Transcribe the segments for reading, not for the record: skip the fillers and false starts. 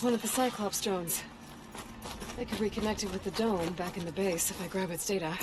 one of the Cyclops drones. I could reconnect it with the dome back in the base if I grab its data.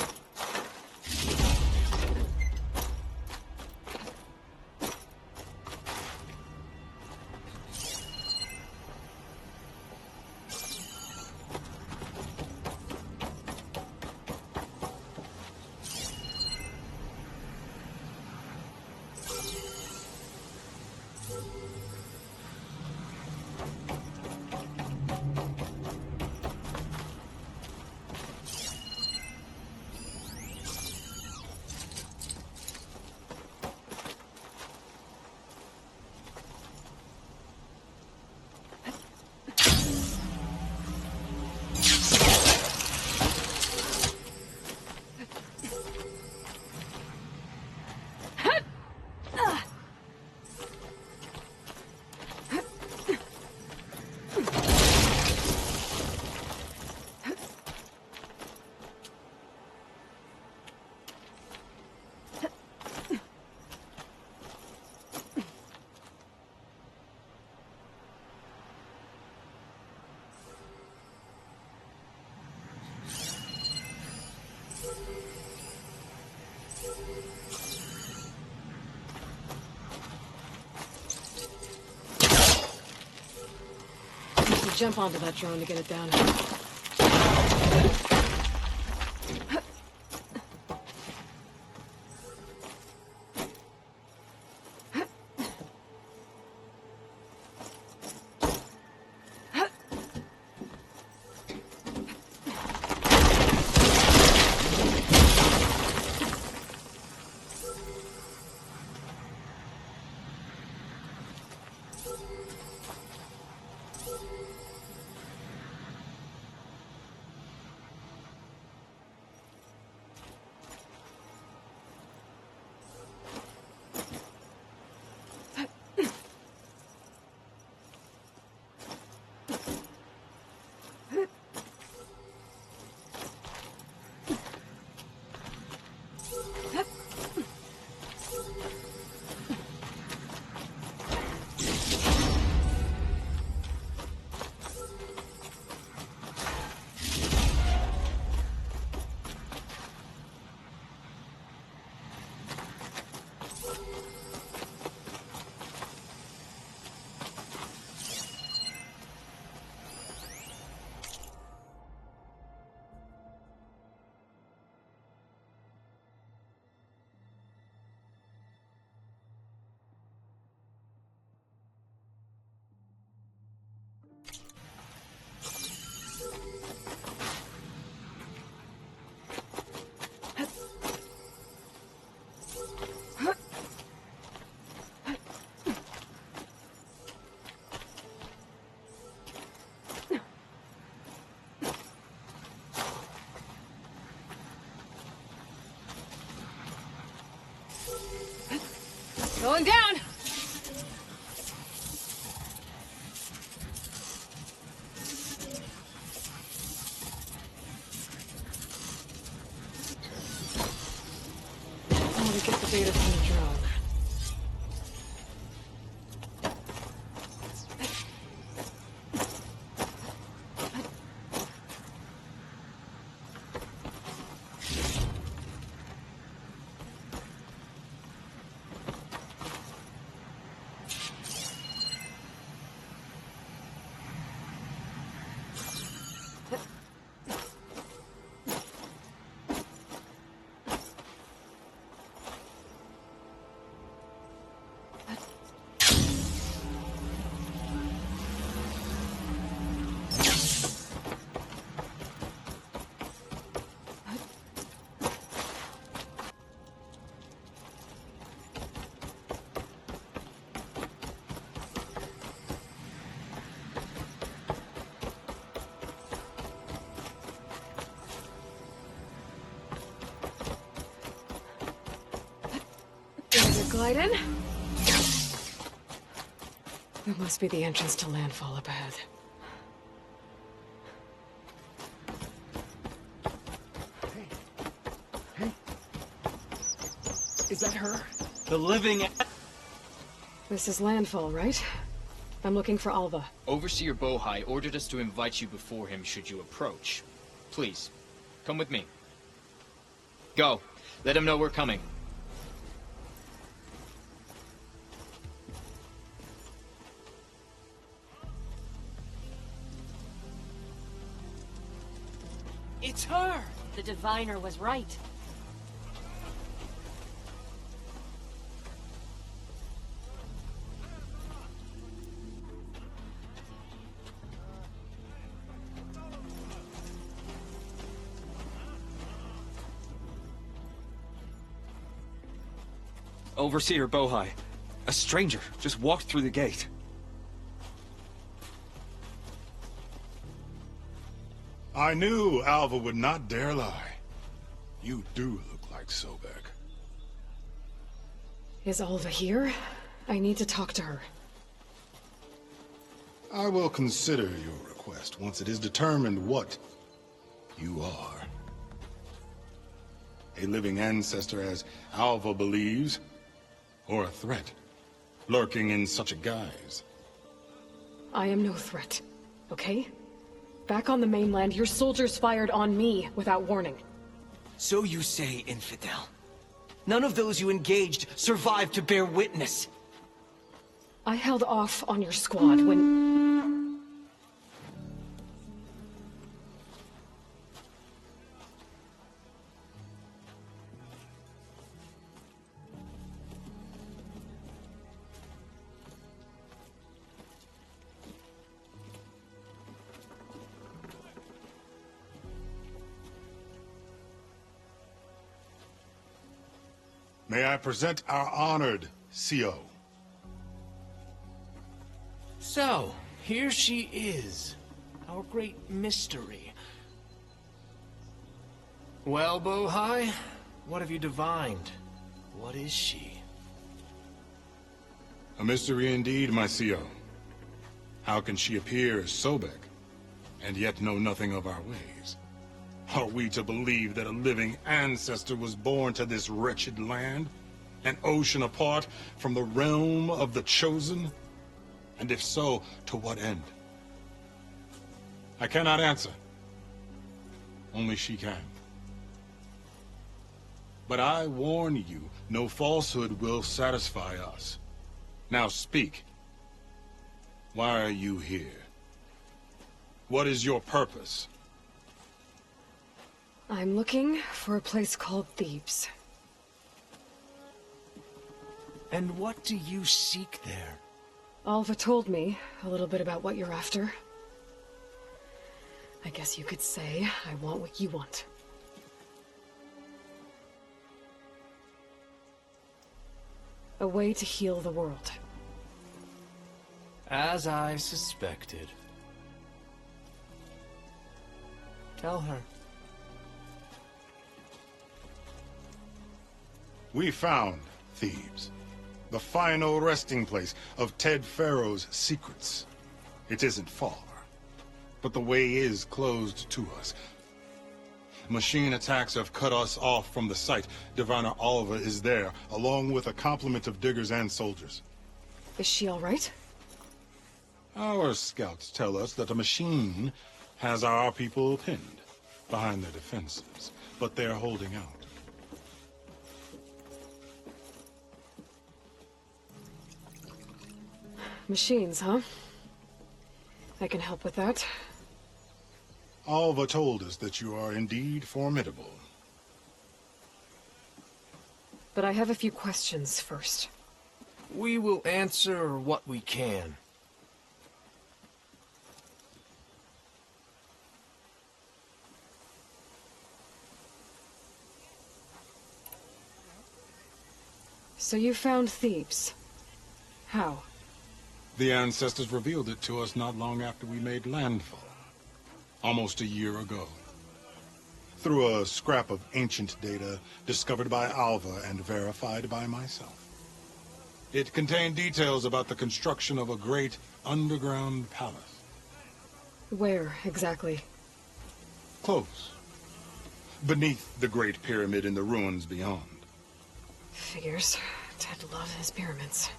Jump onto that drone to get it down. Going down! I want to get the data from the drone. Glide in. That must be the entrance to landfall up ahead. Hey. Is that her? The living... This is landfall, right? I'm looking for Alva. Overseer Bohai ordered us to invite you before him should you approach. Please, come with me. Go. Let him know we're coming. It's her! The diviner was right. Overseer Bohai. A stranger just walked through the gate. I knew Alva would not dare lie. You do look like Sobek. Is Alva here? I need to talk to her. I will consider your request once it is determined what you are. A living ancestor, as Alva believes, or a threat, lurking in such a guise. I am no threat, okay? Back on the mainland, your soldiers fired on me without warning. So you say, infidel. None of those you engaged survived to bear witness. I held off on your squad when... May I present our honored CO. So, here she is. Our great mystery. Well, Bohai, what have you divined? What is she? A mystery indeed, my CO. How can she appear as Sobek, and yet know nothing of our ways? Are we to believe that a living ancestor was born to this wretched land, an ocean apart from the realm of the Chosen? And if so, to what end? I cannot answer. Only she can. But I warn you, no falsehood will satisfy us. Now speak. Why are you here? What is your purpose? I'm looking for a place called Thebes. And what do you seek there? Alva told me a little bit about what you're after. I guess you could say I want what you want. A way to heal the world. As I suspected. Tell her. We found Thebes, the final resting place of Ted Pharaoh's secrets. It isn't far, but the way is closed to us. Machine attacks have cut us off from the site. Diviner Alva is there, along with a complement of diggers and soldiers. Is she all right? Our scouts tell us that a machine has our people pinned behind their defenses, but they're holding out. Machines, huh? I can help with that. Alva told us that you are indeed formidable. But I have a few questions first. We will answer what we can. So you found Thebes. How? The ancestors revealed it to us not long after we made landfall. Almost a year ago. Through a scrap of ancient data discovered by Alva and verified by myself. It contained details about the construction of a great underground palace. Where, exactly? Close. Beneath the Great Pyramid in the ruins beyond. Figures. Ted loved his pyramids.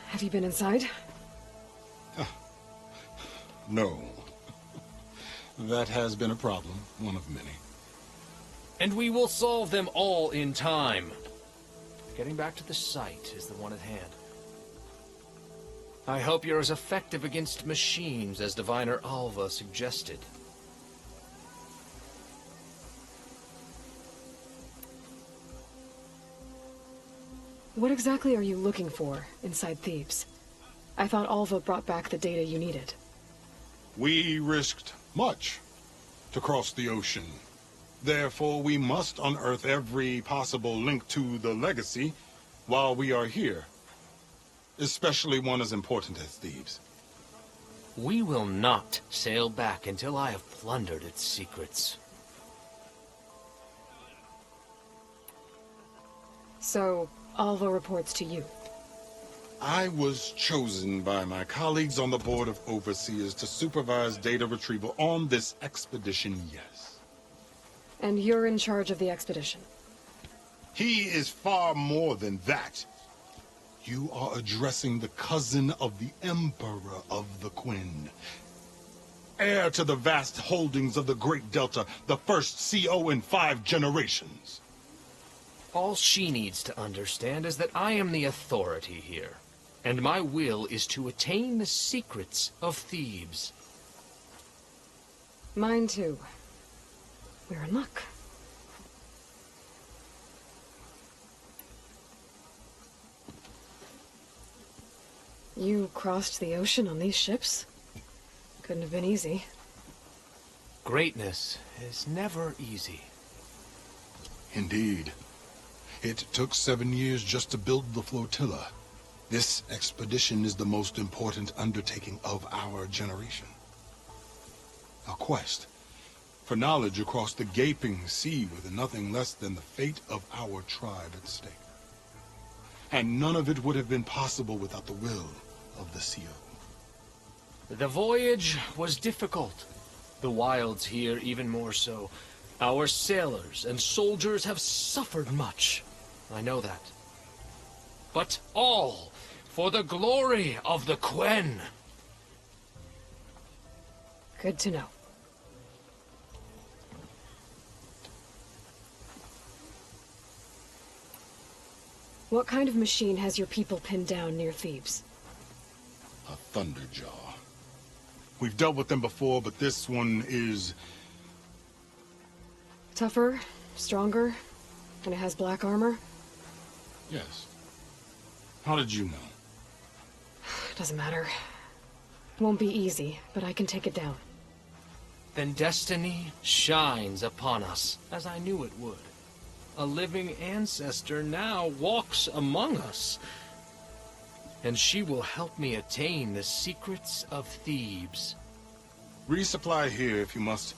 Have you been inside? No. That has been a problem, one of many. And we will solve them all in time. Getting back to the site is the one at hand. I hope you're as effective against machines as Diviner Alva suggested. What exactly are you looking for inside Thebes? I thought Alva brought back the data you needed. We risked much to cross the ocean. Therefore, we must unearth every possible link to the legacy while we are here. Especially one as important as Thebes. We will not sail back until I have plundered its secrets. So, Alva reports to you. I was chosen by my colleagues on the Board of Overseers to supervise data retrieval on this expedition, yes. And you're in charge of the expedition. He is far more than that. You are addressing the cousin of the Emperor of the Quinn. Heir to the vast holdings of the Great Delta, the first CO in 5 generations. All she needs to understand is that I am the authority here, and my will is to attain the secrets of Thebes. Mine too. We're in luck. You crossed the ocean on these ships? Couldn't have been easy. Greatness is never easy. Indeed. It took 7 years just to build the flotilla. This expedition is the most important undertaking of our generation. A quest for knowledge across the gaping sea with nothing less than the fate of our tribe at stake. And none of it would have been possible without the will of the CO. The voyage was difficult. The wilds here even more so. Our sailors and soldiers have suffered much. I know that. But all for the glory of the Quen. Good to know. What kind of machine has your people pinned down near Thebes? A thunderjaw. We've dealt with them before, but this one is... Tougher, stronger, and it has black armor? Yes. How did you know? Doesn't matter. Won't be easy, but I can take it down. Then destiny shines upon us, as I knew it would. A living ancestor now walks among us. And she will help me attain the secrets of Thebes. Resupply here if you must.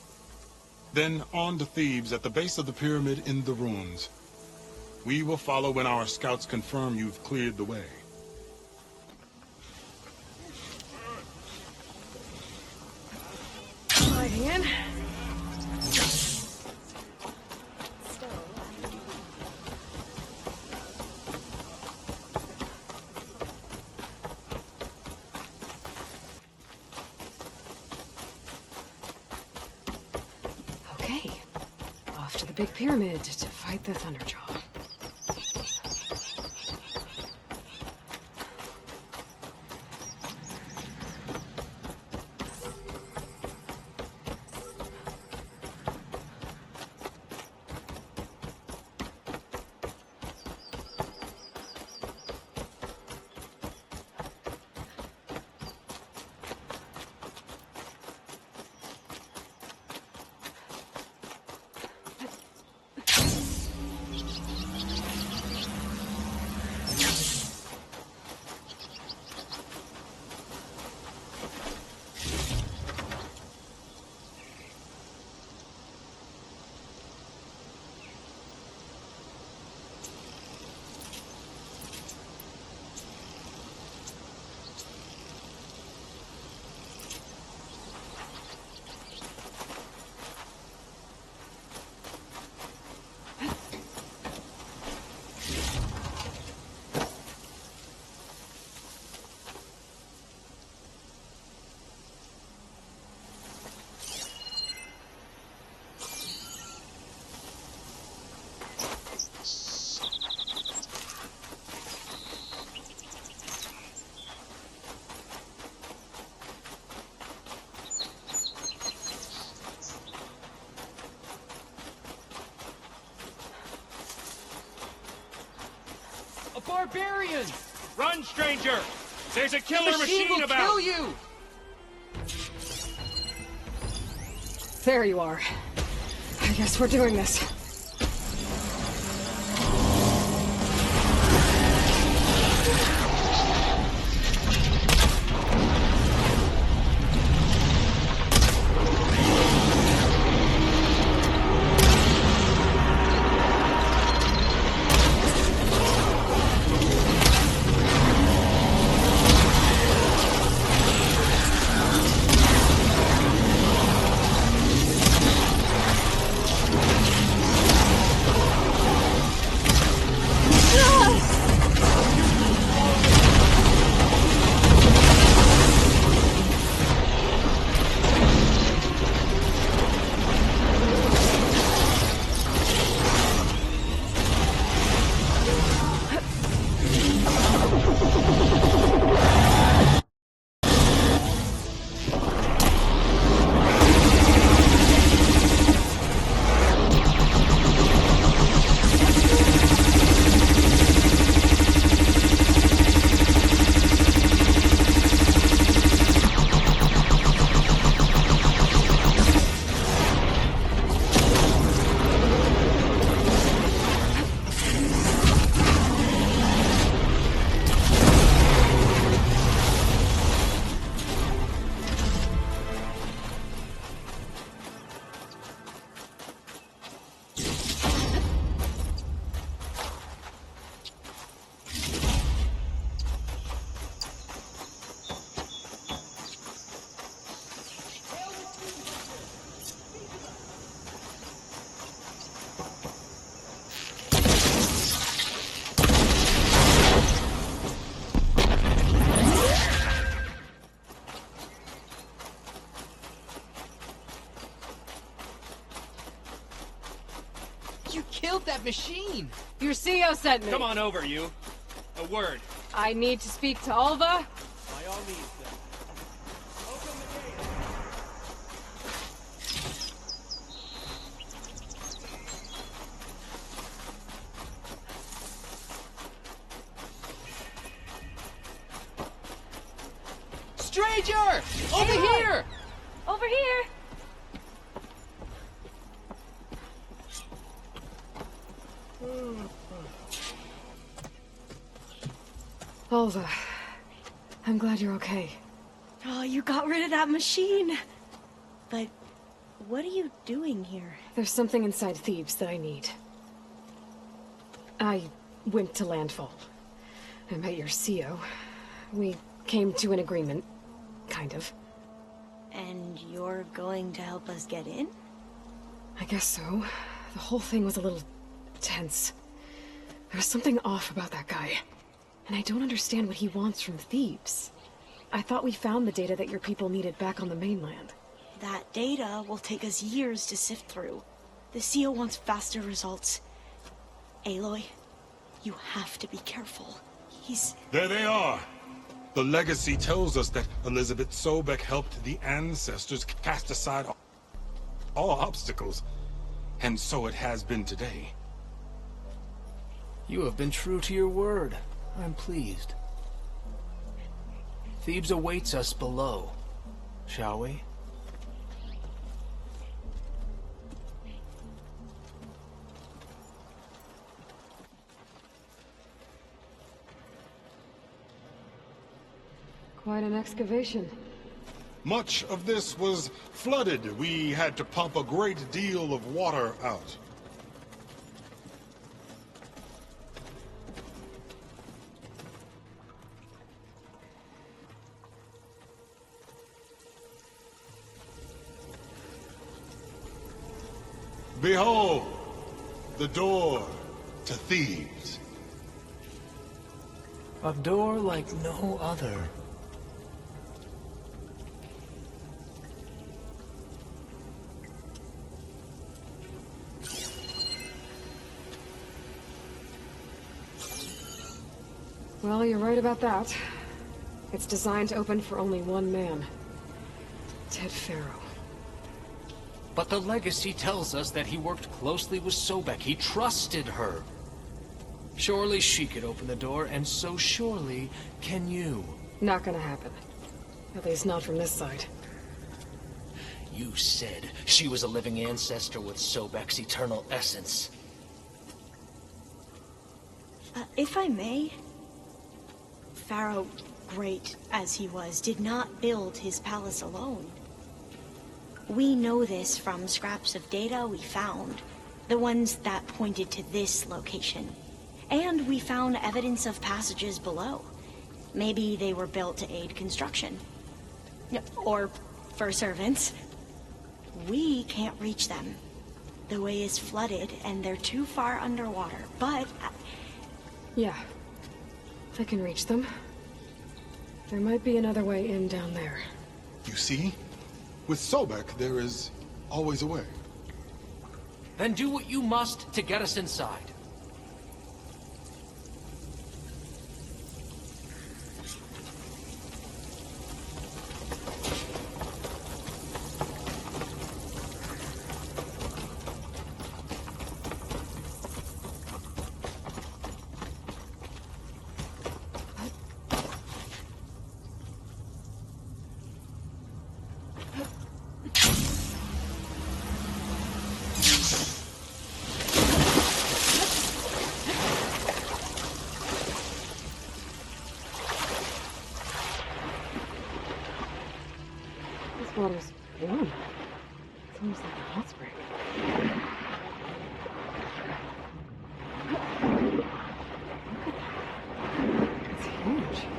Then on to Thebes at the base of the pyramid in the ruins. We will follow when our scouts confirm you've cleared the way. Right hand. Okay. Off to the big pyramid to fight the Thunderjaw. barbarians! Run, stranger! There's a killer machine will about! kill you! There you are. I guess we're doing this. You killed that machine! Your CEO sent me. Come on over, you. A word. I need to speak to Alva. By all means, then. Open the gate! Stranger! Over here! Over here! Alva, I'm glad you're okay. Oh, you got rid of that machine. But what are you doing here? There's something inside Thebes that I need. I went to Landfall. I met your CEO. We came to an agreement, kind of. And you're going to help us get in? I guess so. The whole thing was a little tense. There was something off about that guy. And I don't understand what he wants from Thebes. I thought we found the data that your people needed back on the mainland. That data will take us years to sift through. The CEO wants faster results. Aloy, you have to be careful. He's... There they are. The legacy tells us that Elizabeth Sobek helped the ancestors cast aside all obstacles. And so it has been today. You have been true to your word. I'm pleased. Thebes awaits us below. Shall we? Quite an excavation. Much of this was flooded. We had to pump a great deal of water out. Behold, the door to Thebes. A door like no other. Well, you're right about that. It's designed to open for only one man. Ted Faro. But the legacy tells us that he worked closely with Sobek. He trusted her. Surely she could open the door, and so surely can you. Not gonna happen. At least not from this side. You said she was a living ancestor with Sobek's eternal essence. If I may, Pharaoh, great as he was, did not build his palace alone. We know this from scraps of data we found, the ones that pointed to this location. And we found evidence of passages below. Maybe they were built to aid construction. Or for servants. We can't reach them. The way is flooded and they're too far underwater, but... Yeah. I can reach them. There might be another way in down there. You see? With Sobek, there is always a way. Then do what you must to get us inside. This water's warm. It's almost like a hot spring. It's huge. It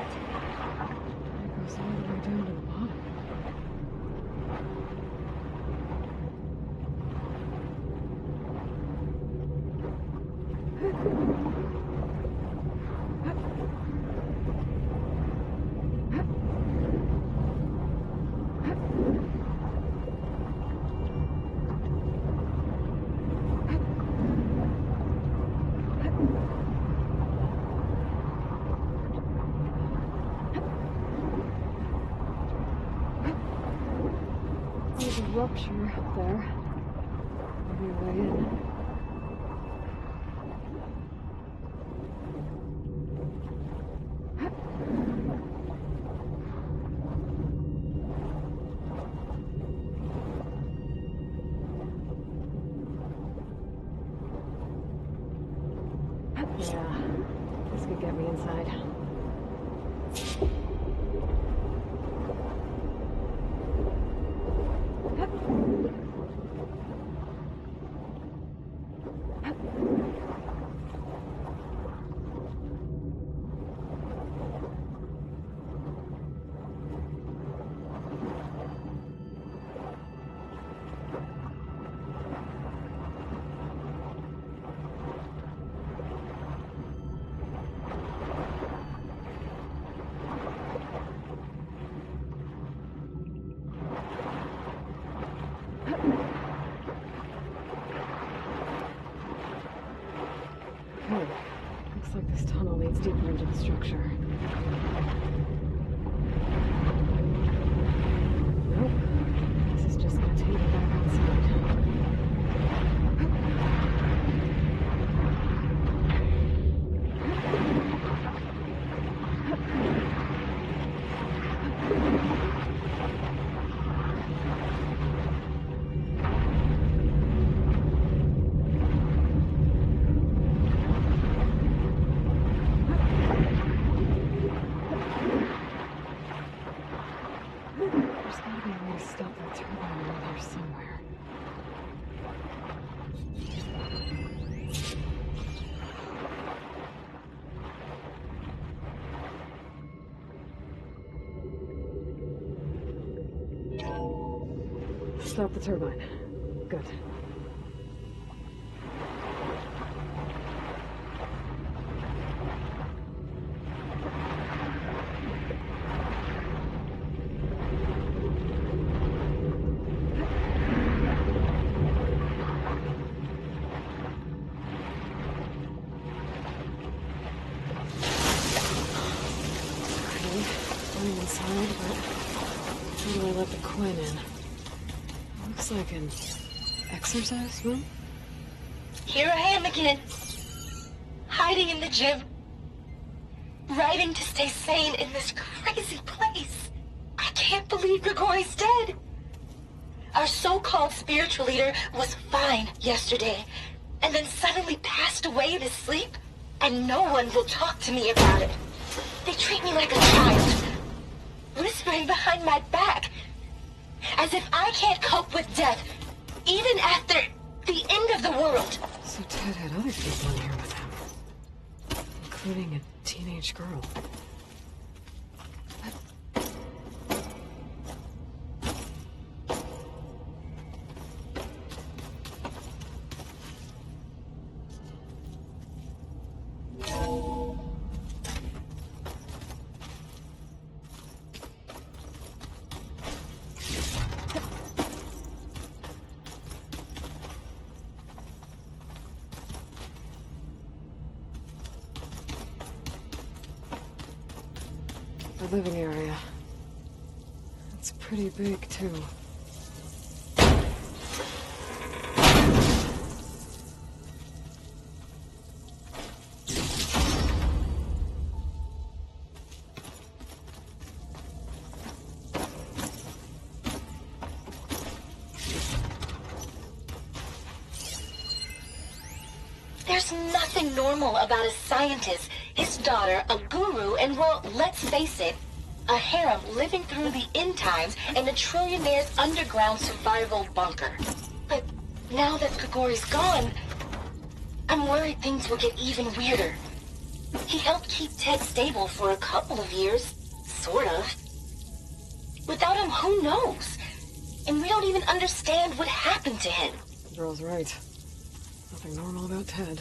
goes all the way down to the bottom. There's a rupture up there. Maybe a way in. Yeah, this could get me inside. Oh, looks like this tunnel leads deeper into the structure. Nope. This is just gonna take me back outside. There's gotta be a way to stop that turbine around here somewhere. Stop the turbine. Good. I'm inside, but how do I let the Quinn in? Looks like an exercise room? Here I am again. Hi, fighting in the gym. Writing to stay sane in this crazy place. I can't believe Grigori's dead. Our so-called spiritual leader was fine yesterday, and then suddenly passed away in his sleep, and no one will talk to me about it. They treat me like a child, whispering behind my back, as if I can't cope with death, even after the end of the world. So Ted had other people in here with him, including a teenage girl. The living area. It's pretty big, too. There's nothing normal about a scientist, his daughter, a guru, and, well, let's face it, a harem living through the end times in a trillionaire's underground survival bunker. But now that Grigori's gone, I'm worried things will get even weirder. He helped keep Ted stable for a couple of years, sort of. Without him, who knows? And we don't even understand what happened to him. The girl's right. Nothing normal about Ted.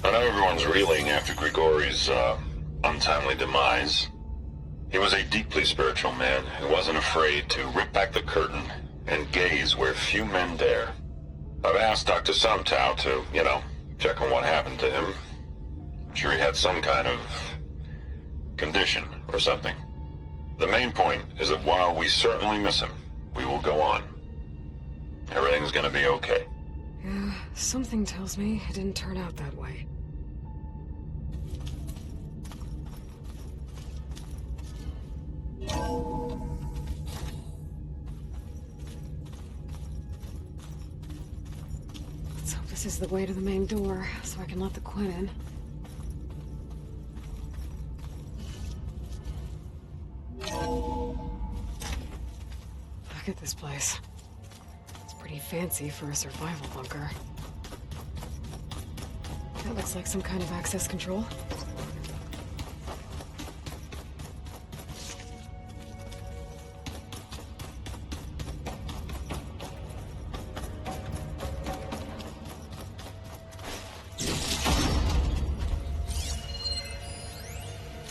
I know everyone's reeling after Grigori's untimely demise. He was a deeply spiritual man who wasn't afraid to rip back the curtain and gaze where few men dare. I've asked Dr. Sumtow to, check on what happened to him. I'm sure he had some kind of condition or something. The main point is that while we certainly miss him, we will go on. Everything's gonna be okay. Yeah, something tells me it didn't turn out that way. Let's hope this is the way to the main door, so I can let the Quinn in. Look at this place. It's pretty fancy for a survival bunker. That looks like some kind of access control.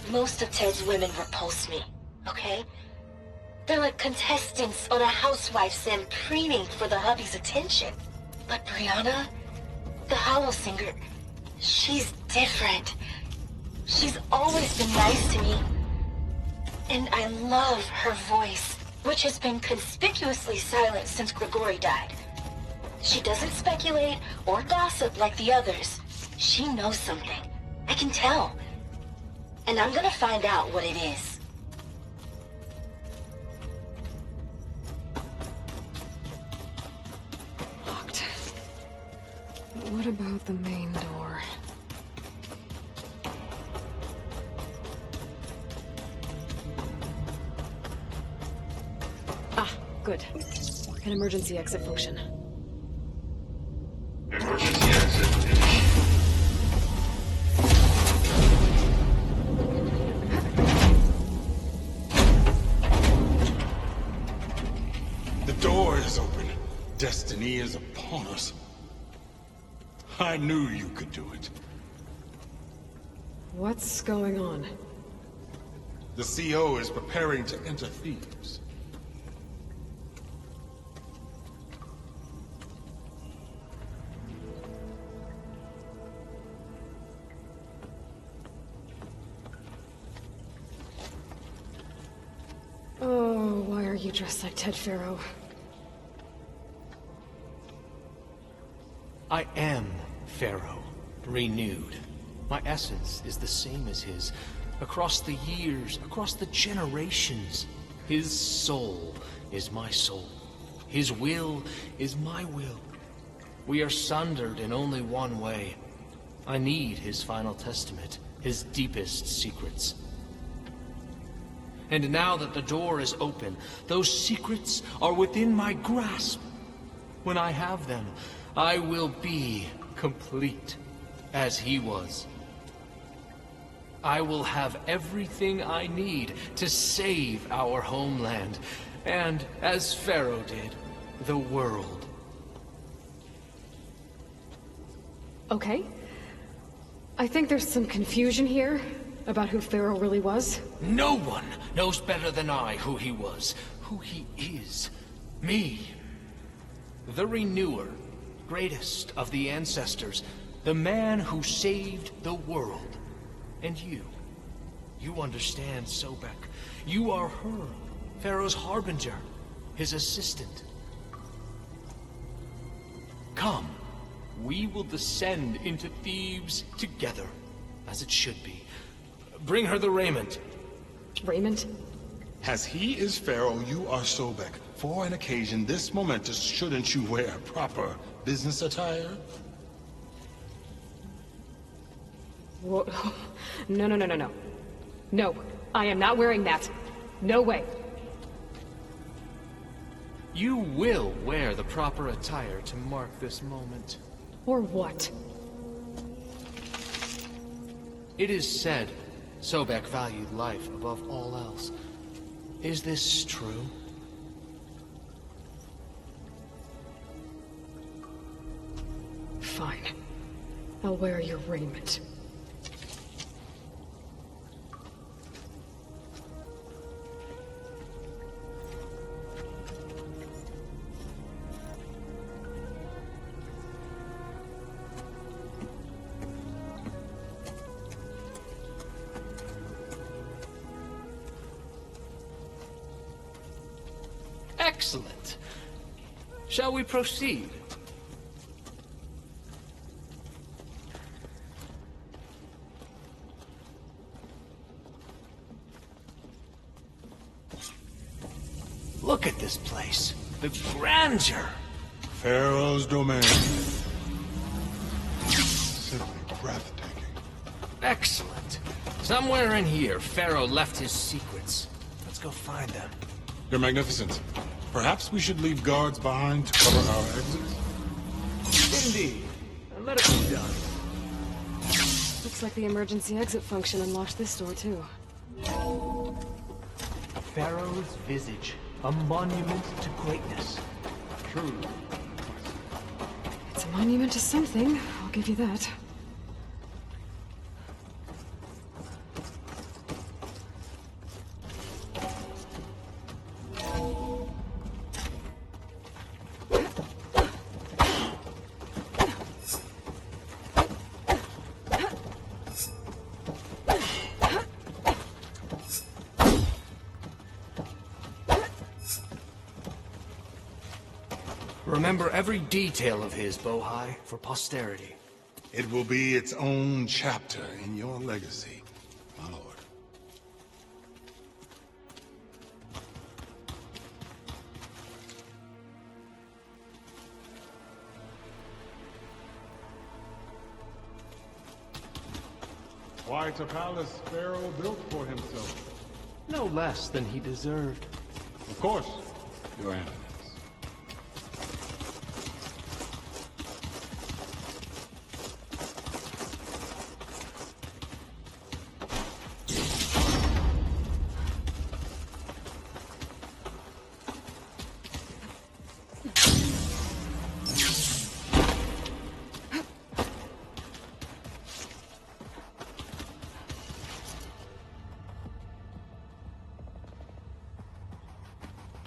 Most of Ted's women repulse me, okay? They're like contestants on a housewife sim preening for the hubby's attention. But Brianna, the hollow singer, she's different. She's always been nice to me. And I love her voice, which has been conspicuously silent since Grigori died. She doesn't speculate or gossip like the others. She knows something. I can tell. And I'm gonna find out what it is. Locked. What about the main door? Ah, good. An emergency exit function. Emergency door is open. Destiny is upon us. I knew you could do it. What's going on? The CO is preparing to enter Thebes. Oh, why are you dressed like Ted Pharaoh? I am Pharaoh, renewed. My essence is the same as his. Across the years, across the generations. His soul is my soul. His will is my will. We are sundered in only one way. I need his final testament, his deepest secrets. And now that the door is open, those secrets are within my grasp. When I have them, I will be complete, as he was. I will have everything I need to save our homeland, and, as Pharaoh did, the world. Okay. I think there's some confusion here about who Pharaoh really was. No one knows better than I who he was, who he is. Me. The Renewer, greatest of the ancestors, the man who saved the world. And you understand, Sobek. You are her, Pharaoh's harbinger, his assistant. Come, we will descend into Thebes together, as it should be. Bring her the raiment. Raiment? As he is Pharaoh, you are Sobek. For an occasion this momentous, shouldn't you wear proper business attire? Whoa. No. No, I am not wearing that. No way. You will wear the proper attire to mark this moment. Or what? It is said Sobek valued life above all else. Is this true? Fine. I'll wear your raiment. Excellent. Shall we proceed? Look at this place. The grandeur. Pharaoh's domain. Simply breathtaking. Excellent. Somewhere in here, Pharaoh left his secrets. Let's go find them. Your Magnificence, perhaps we should leave guards behind to cover our exits? Indeed. And let it be done. Looks like the emergency exit function unlocked this door, too. Pharaoh's visage. A monument to greatness. True. It's a monument to something, I'll give you that. Remember every detail of his, Bohai, for posterity. It will be its own chapter in your legacy, my lord. Quite a palace Pharaoh built for himself. No less than he deserved. Of course, your Eminence.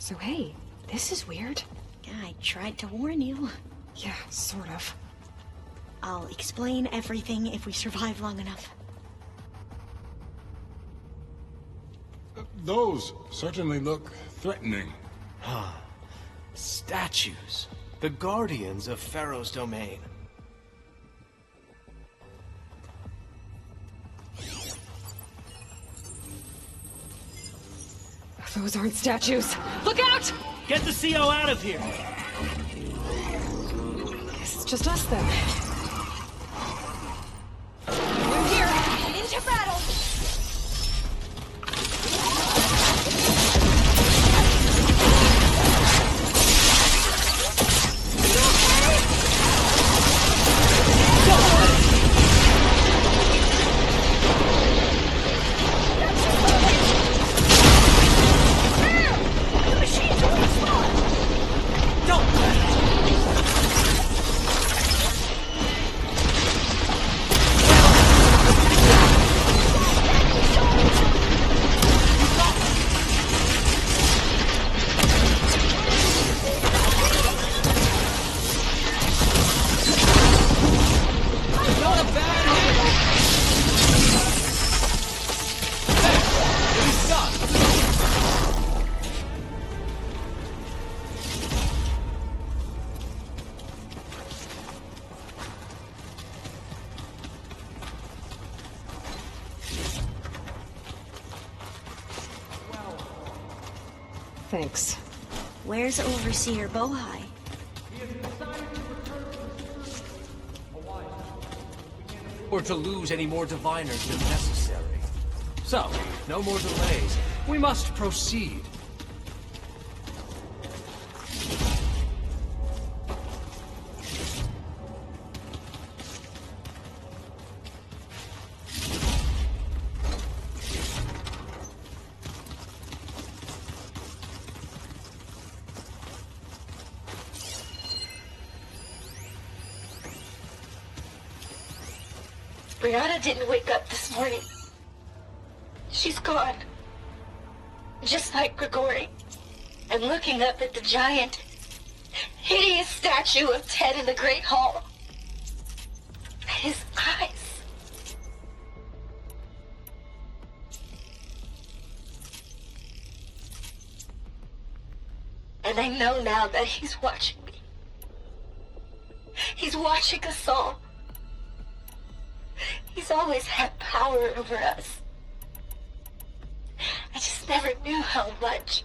So hey, this is weird. I tried to warn you. Yeah, sort of. I'll explain everything if we survive long enough. Those certainly look threatening. Statues. The guardians of Pharaoh's domain. Those aren't statues. Look out! Get the CO out of here! Guess it's just us then. We're here! Into battle! Thanks. Where's Overseer Bohai? Or to lose any more diviners than necessary. So, no more delays. We must proceed. Brianna didn't wake up this morning. She's gone. Just like Grigori. I'm looking up at the giant, hideous statue of Ted in the Great Hall. His eyes. And I know now that he's watching me. He's watching us all. He's always had power over us. I just never knew how much.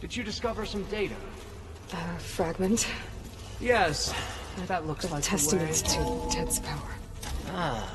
Did you discover some data? Fragment. Yes, that looks like the way. Testament to Ted's power. Ah.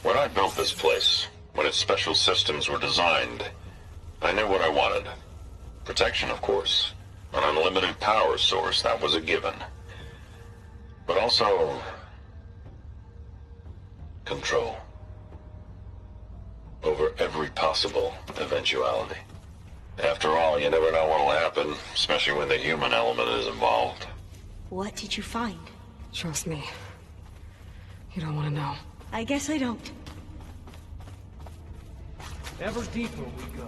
When I built this place, when its special systems were designed, I knew what I wanted. Protection, of course. An unlimited power source, that was a given. But also... control. Over every possible eventuality. After all, you never know what'll happen, especially when the human element is involved. What did you find? Trust me. You don't want to know. I guess I don't. Ever deeper we go.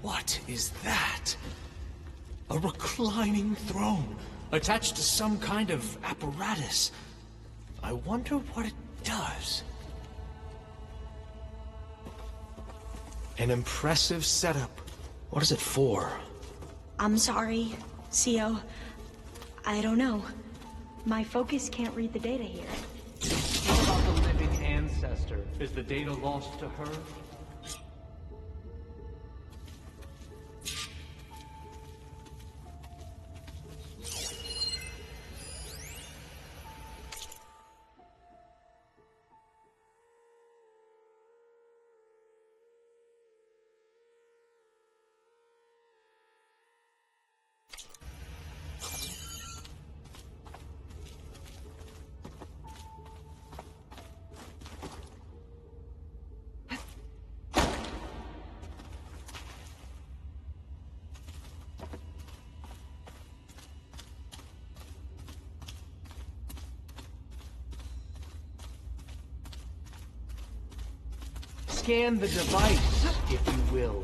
What is that? A reclining throne, attached to some kind of apparatus. I wonder what it does. An impressive setup. What is it for? I'm sorry, CO. I don't know. My focus can't read the data here. What about the living ancestor? Is the data lost to her? Scan the device, if you will.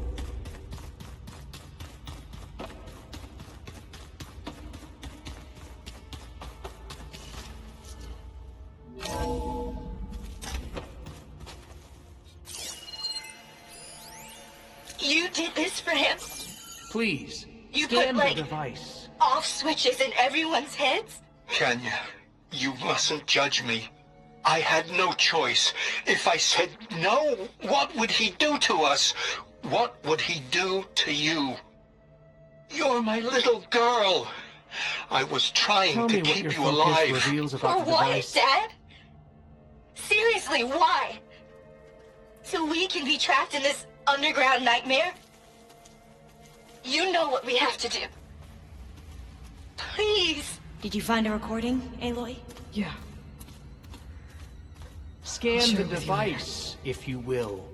You did this for him? Please, You scan put, the device. off switches in everyone's heads? Kenya, you mustn't judge me. I had no choice. If I said no, what would he do to us? What would he do to you? You're my little girl. I was trying to keep you alive. For what, Dad? Seriously, why? So we can be trapped in this underground nightmare? You know what we have to do. Please. Did you find a recording, Aloy? Yeah. Scan the device, if you will.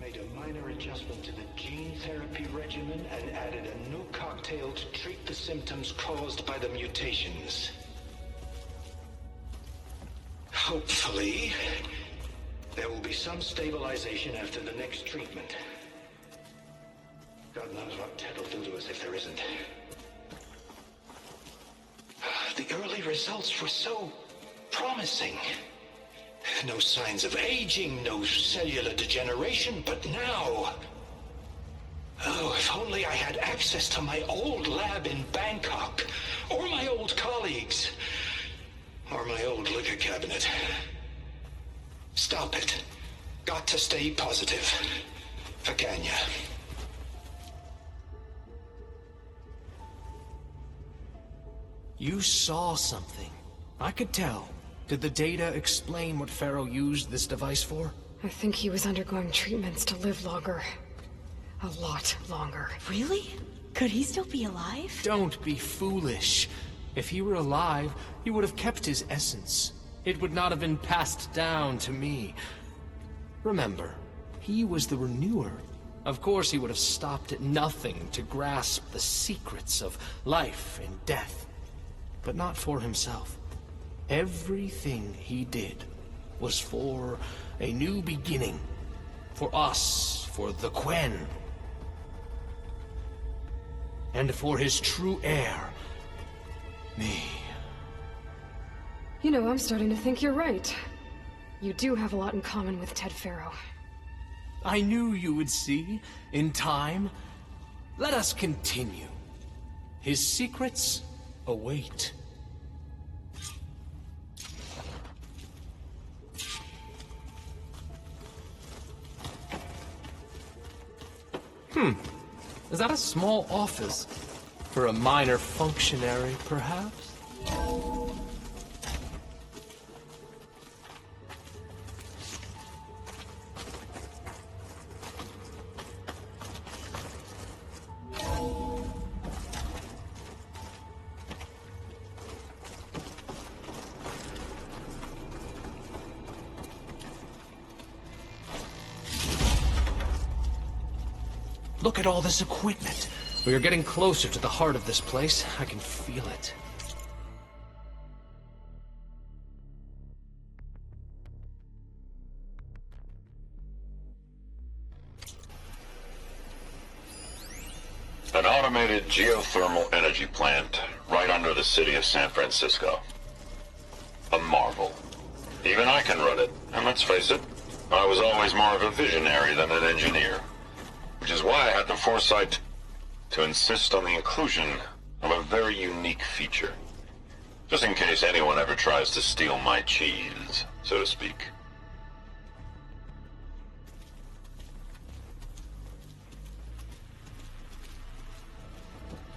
Made a minor adjustment to the gene therapy regimen and added a new cocktail to treat the symptoms caused by the mutations. Hopefully, there will be some stabilization after the next treatment. God knows what Ted will do to us if there isn't. The early results were so promising. No signs of aging, no cellular degeneration, but now... Oh, if only I had access to my old lab in Bangkok, or my old colleagues, or my old liquor cabinet. Stop it. Got to stay positive. For Kenya. You saw something. I could tell. Did the data explain what Pharaoh used this device for? I think he was undergoing treatments to live longer. A lot longer. Really? Could he still be alive? Don't be foolish. If he were alive, he would have kept his essence. It would not have been passed down to me. Remember, he was the renewer. Of course he would have stopped at nothing to grasp the secrets of life and death. But not for himself. Everything he did was for a new beginning. For us, for the Quen. And for his true heir, me. You know, I'm starting to think you're right. You do have a lot in common with Ted Pharaoh. I knew you would see, in time. Let us continue. His secrets await. Is that a small office? For a minor functionary, perhaps? Look at all this equipment. We are getting closer to the heart of this place. I can feel it. An automated geothermal energy plant right under the city of San Francisco. A marvel. Even I can run it, and let's face it, I was always more of a visionary than an engineer. Which is why I had the foresight to insist on the inclusion of a very unique feature. Just in case anyone ever tries to steal my cheese, so to speak.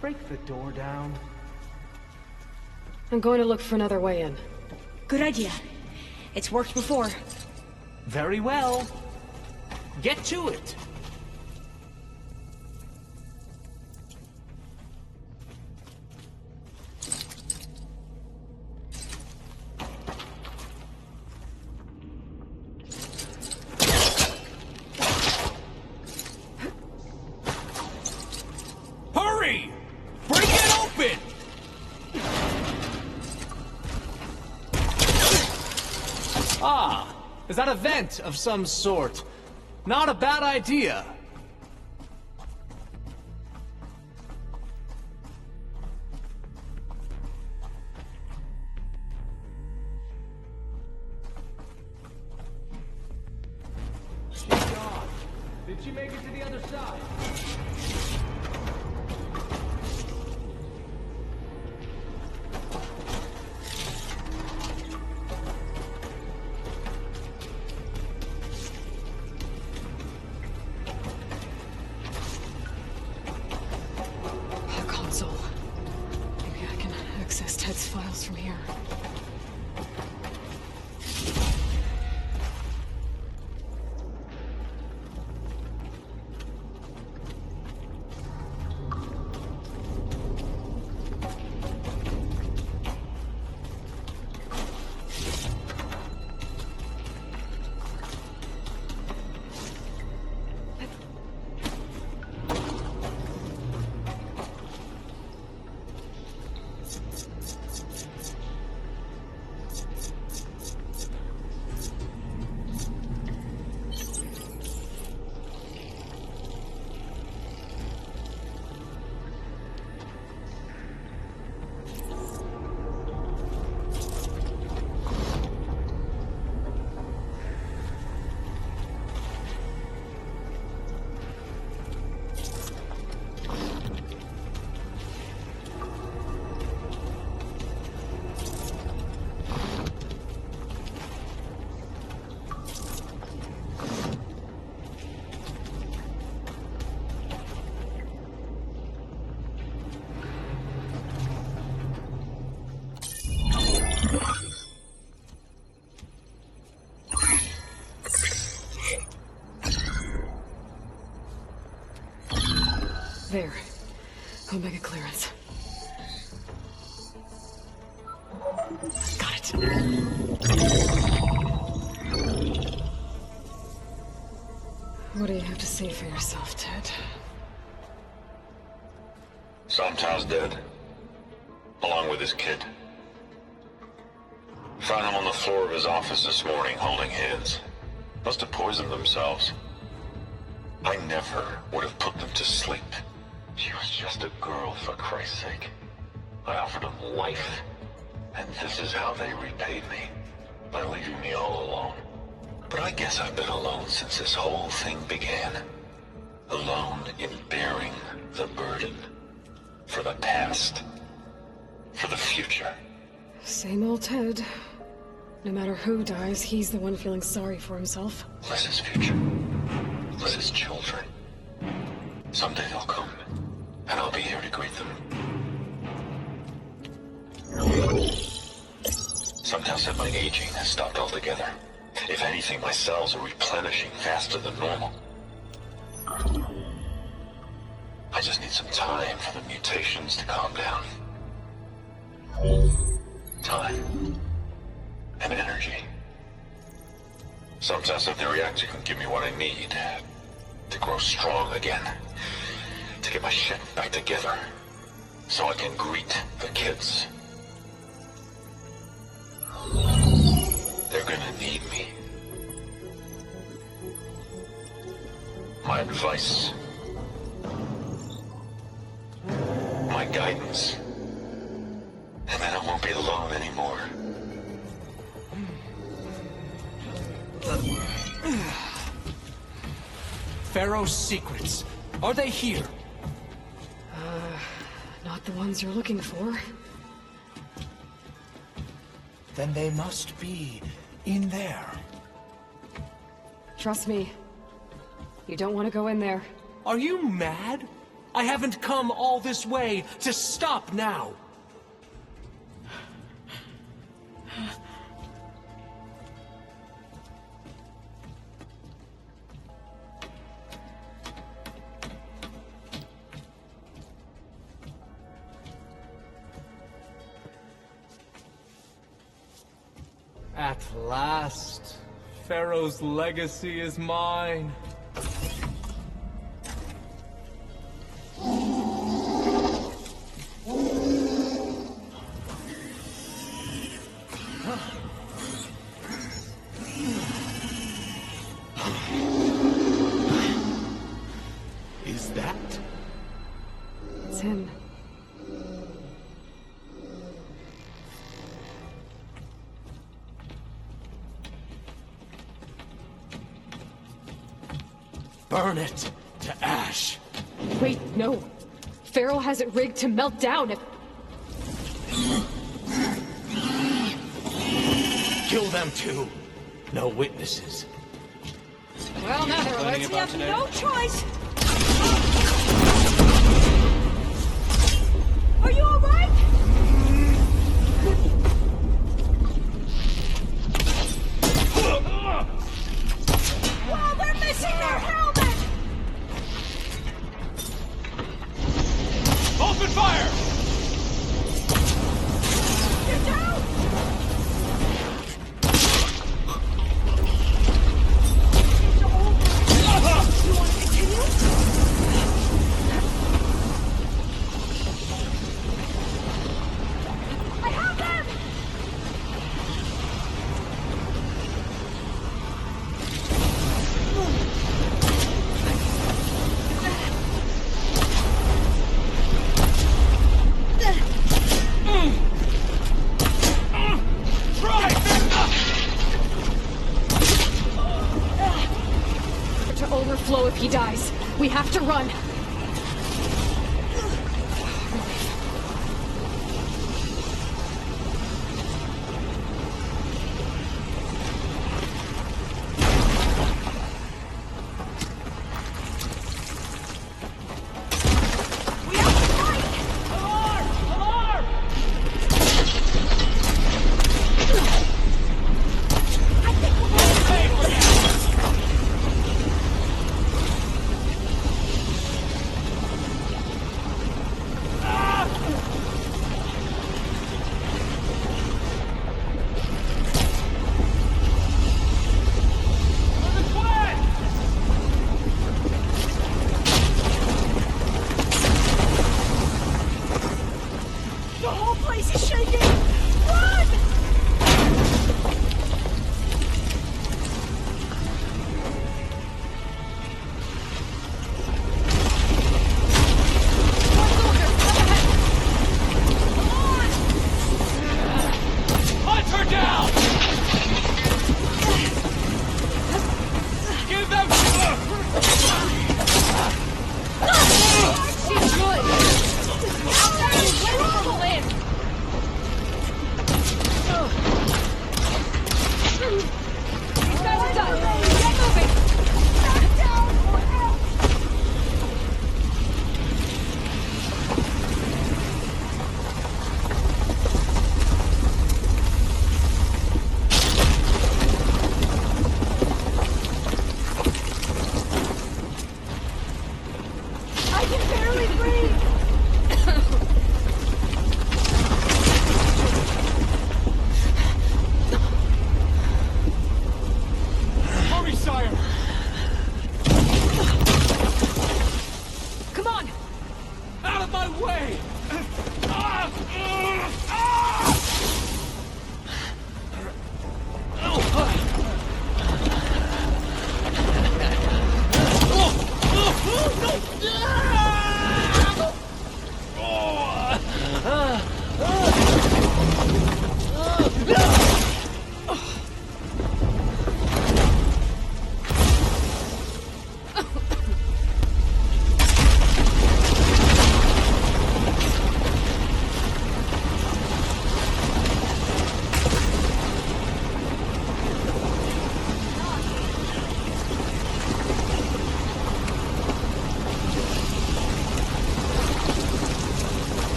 Break the door down. I'm going to look for another way in. Good idea. It's worked before. Very well. Get to it. Hurry! Break it open! Ah, is that a vent of some sort? Not a bad idea. Did she make it to the other side? A console. Maybe I can access Ted's files from here. There. Omega clearance. Got it. What do you have to say for yourself, Ted? Somta's dead. Along with his kid. Found them on the floor of his office this morning, holding hands. Must have poisoned themselves. I never would have put them to sleep. She was just a girl, for Christ's sake. I offered them life, and this is how they repaid me. By leaving me all alone. But I guess I've been alone since this whole thing began. Alone in bearing the burden. For the past. For the future. Same old Ted. No matter who dies, he's the one feeling sorry for himself. Liz's future. Liz's children. Someday they'll come, and I'll be here to greet them. Some tell said my aging has stopped altogether. If anything, my cells are replenishing faster than normal. I just need some time for the mutations to calm down. Time. And energy. Some sense of the reactor can give me what I need. To grow strong again. To get my shit back together. So I can greet the kids. They're gonna need me. My advice. My guidance. And then I won't be alone anymore. Pharaoh's secrets. Are they here? Not the ones you're looking for. Then they must be in there. Trust me. You don't want to go in there. Are you mad? I haven't come all this way to stop now. At last, Pharaoh's legacy is mine. Is that? It's him. Burn it to ash. Wait, no. Pharaoh has it rigged to melt down if... Kill them too. No witnesses. Well, now there are you have no choice. Are you all right? Whoa, they're missing their helmet! Open fire! You're down! You want to continue? I have them! To overflow if he dies. We have to run.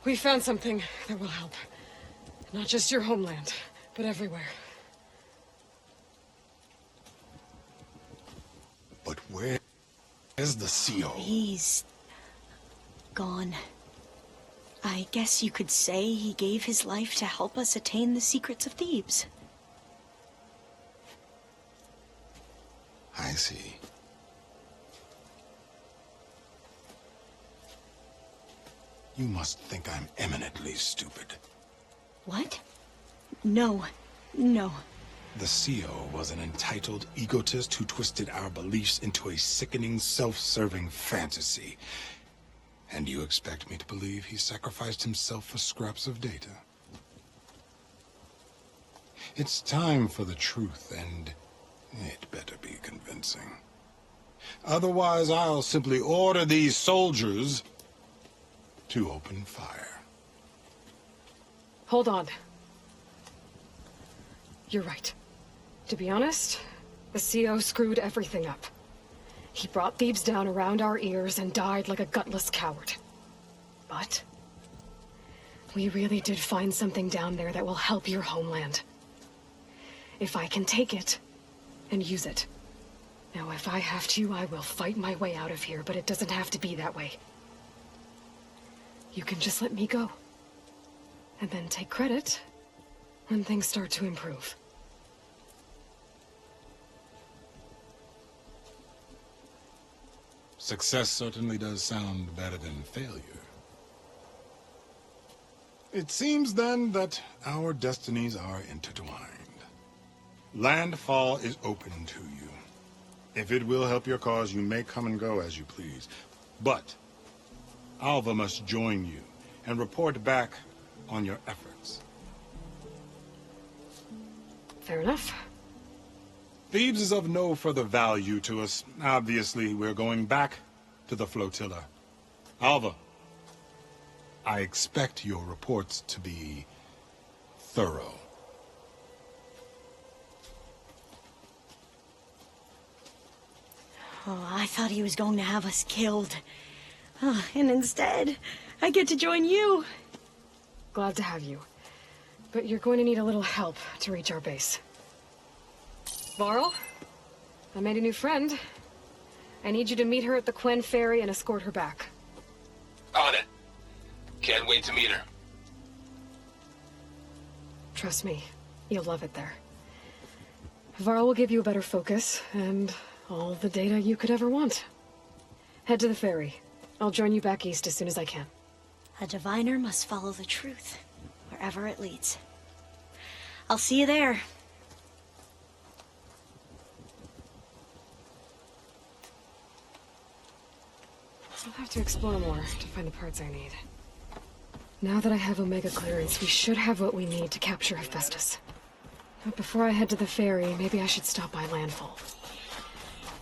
We found something that will help. Not just your homeland, but everywhere. But where is the CO? He's gone. I guess you could say he gave his life to help us attain the secrets of Thebes. I see. You must think I'm eminently stupid. What? No. No. The CO was an entitled egotist who twisted our beliefs into a sickening, self-serving fantasy. And you expect me to believe he sacrificed himself for scraps of data? It's time for the truth, and it better be convincing. Otherwise, I'll simply order these soldiers to open fire. Hold on. You're right. To be honest, the CO screwed everything up. He brought Thebes down around our ears and died like a gutless coward. But we really did find something down there that will help your homeland. If I can take it and use it. Now, if I have to, I will fight my way out of here, but it doesn't have to be that way. You can just let me go. And then take credit when things start to improve. Success certainly does sound better than failure. It seems then that our destinies are intertwined. Landfall is open to you. If it will help your cause, you may come and go as you please. But Alva must join you and report back on your efforts. Fair enough. Thebes is of no further value to us. Obviously, we're going back to the flotilla. Alva, I expect your reports to be thorough. Oh, I thought he was going to have us killed. Oh, and instead, I get to join you. Glad to have you. But you're going to need a little help to reach our base. Varl, I made a new friend. I need you to meet her at the Quen Ferry and escort her back. On it. Can't wait to meet her. Trust me, you'll love it there. Varl will give you a better focus, and all the data you could ever want. Head to the ferry. I'll join you back east as soon as I can. A diviner must follow the truth, wherever it leads. I'll see you there. I'll have to explore more to find the parts I need. Now that I have Omega clearance, we should have what we need to capture Hephaestus. But before I head to the ferry, maybe I should stop by Landfall.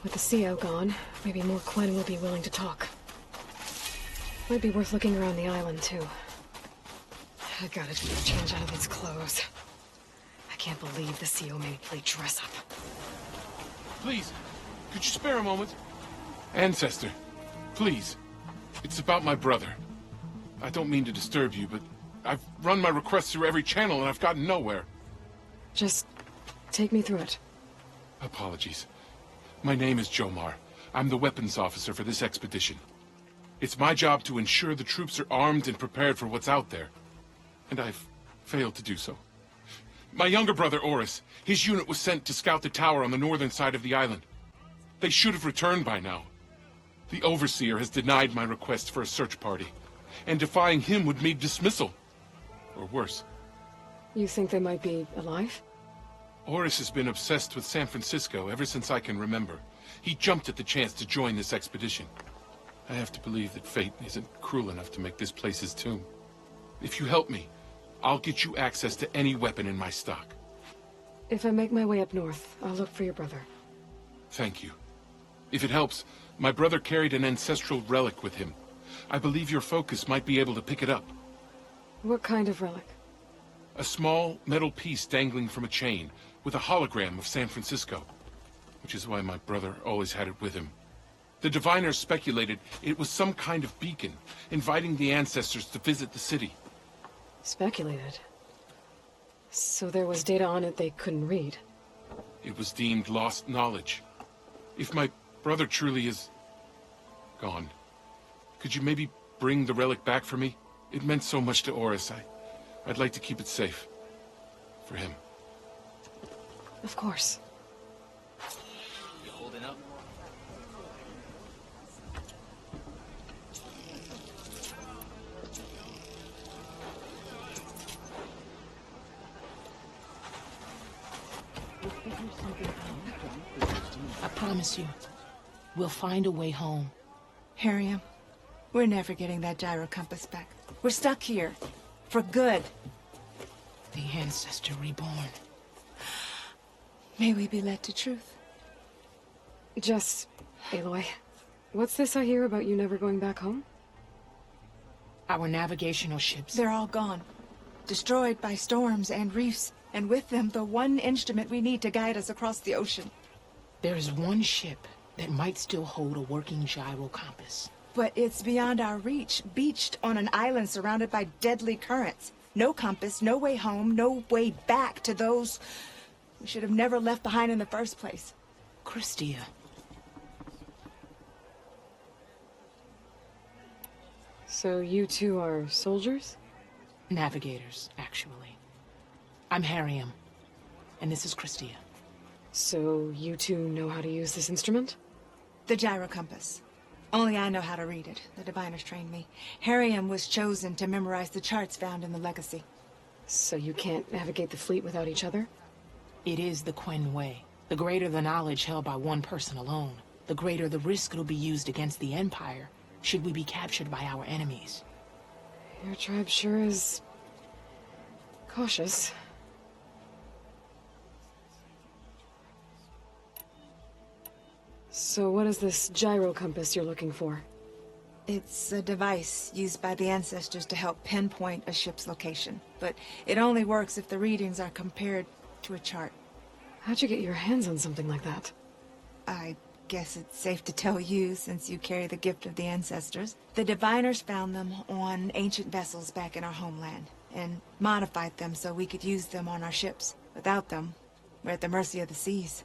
With the CO gone, maybe more Quen will be willing to talk. Might be worth looking around the island, too. I gotta change out of these clothes. I can't believe the CO made me play dress up. Please, could you spare a moment? Ancestor, please. It's about my brother. I don't mean to disturb you, but I've run my requests through every channel and I've gotten nowhere. Just take me through it. Apologies. My name is Jomar. I'm the weapons officer for this expedition. It's my job to ensure the troops are armed and prepared for what's out there. And I've failed to do so. My younger brother, Oris, his unit was sent to scout the tower on the northern side of the island. They should have returned by now. The Overseer has denied my request for a search party, and defying him would mean dismissal. Or worse. You think they might be alive? Oris has been obsessed with San Francisco ever since I can remember. He jumped at the chance to join this expedition. I have to believe that fate isn't cruel enough to make this place his tomb. If you help me, I'll get you access to any weapon in my stock. If I make my way up north, I'll look for your brother. Thank you. If it helps, my brother carried an ancestral relic with him. I believe your focus might be able to pick it up. What kind of relic? A small metal piece dangling from a chain, with a hologram of San Francisco. Which is why my brother always had it with him. The diviners speculated it was some kind of beacon, inviting the ancestors to visit the city. Speculated? So there was data on it they couldn't read? It was deemed lost knowledge. If my brother truly is gone, could you maybe bring the relic back for me? It meant so much to Oris. I'd like to keep it safe. For him. Of course. You holding up? I promise you, we'll find a way home. Harriam, we're never getting that gyro compass back. We're stuck here. For good. The ancestor reborn. May we be led to truth. Just, Aloy, what's this I hear about you never going back home? Our navigational ships. They're all gone. Destroyed by storms and reefs, and with them the one instrument we need to guide us across the ocean. There is one ship that might still hold a working gyro compass. But it's beyond our reach, beached on an island surrounded by deadly currents. No compass, no way home, no way back to those we should have never left behind in the first place. Christia. So you two are soldiers? Navigators, actually. I'm Harriam, and this is Christia. So you two know how to use this instrument? The gyro compass. Only I know how to read it. The diviners trained me. Harriam was chosen to memorize the charts found in the legacy. So you can't navigate the fleet without each other? It is the Quen way. The greater the knowledge held by one person alone, the greater the risk it'll be used against the Empire, should we be captured by our enemies. Your tribe sure is cautious. So what is this gyro compass you're looking for? It's a device used by the ancestors to help pinpoint a ship's location. But it only works if the readings are compared to a chart. How'd you get your hands on something like that? I guess it's safe to tell you, since you carry the gift of the ancestors. The diviners found them on ancient vessels back in our homeland, and modified them so we could use them on our ships. Without them, we're at the mercy of the seas.